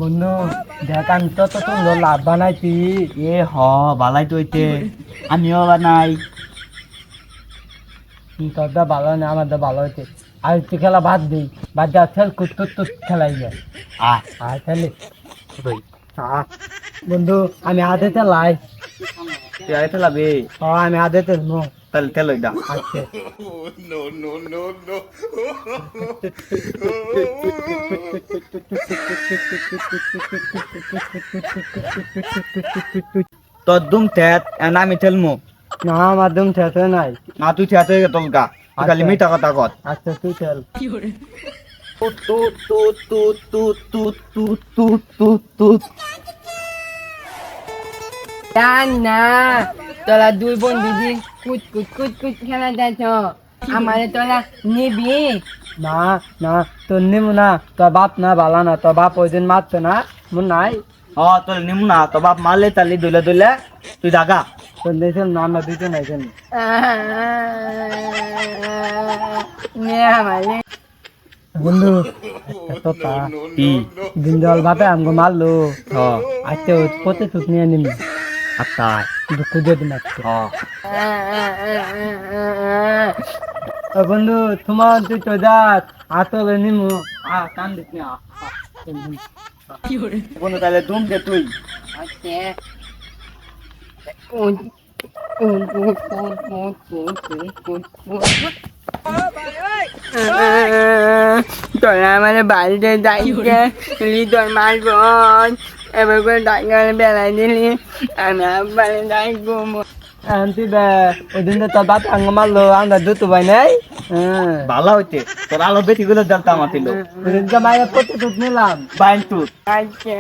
বন্ধু দেখ আমি তো সুন্দর লাভ বানাইছি। বালাই তো হইতে আমিও বানাই। তোর দা ভালো না আমার দা ভালো হইতে। আর তুই খেলা বাদ দিই, বাদ দেওয়া খেল কুত খেলাই যায়। আয় আর খেলি তুই বন্ধু আমি আদেতে লাই। তুই আগে খেলাবি আমি আদেতে নো। তাহলে তেল দা। আচ্ছা তোর দুম থেত আমি ঠেলমু না মাধ্যম ঠেতে নাই। না তুই থেত হয়ে তোর গা তুই খালি মিঠা কথা কর। আচ্ছা তুই খেল। তু তু তু তু তু তু তু তু তু তু। জানি না তোরা দুই বোন দিদি কুট খেলা যাচ্ছ আমারে তোরা নিবি না না তোর নিমু না, তোর বাপ না ভালো না, তোর বাপ ওই দিন মারছে না মন নাই। তোর নিমু না তো বাপ মারলে তালি দইলে দইলে তুই জাগা। তোর দেখেন না আমরা দুজন আইছেন। নে আমারে বন্ধু একটা কথা, কি দিনজল বাপে আমাকে মারলো। হ আজকে পথে তুত নিয়ে নিবি, আচ্ছা দুঃখ দিয়ে দিন আজকে। হ বন্ধু তোমার তুই তো যাস আসলে নিমু কান দিস না। বন্ধু তাহলে দুম দে তুই। আচ্ছা কুট কুট কুট কুট কুট কুট কুট তোরা আমার বাড়িতে যাইছে তোর মার বোন এবার করে ডাক্তার বেড়াই দিলি আমি আবার যাই ঘুমো তুই ওই দিন তো তোর বাপ আঙ্গ মারলো, আমরা দুটো ভাই নাই। ভালো হইতে তোর আলো বেশি গুলো জানতাম আতিল ওই দিন তো মায়ের পথে তুত নিলাম। বাইন তুই আচ্ছা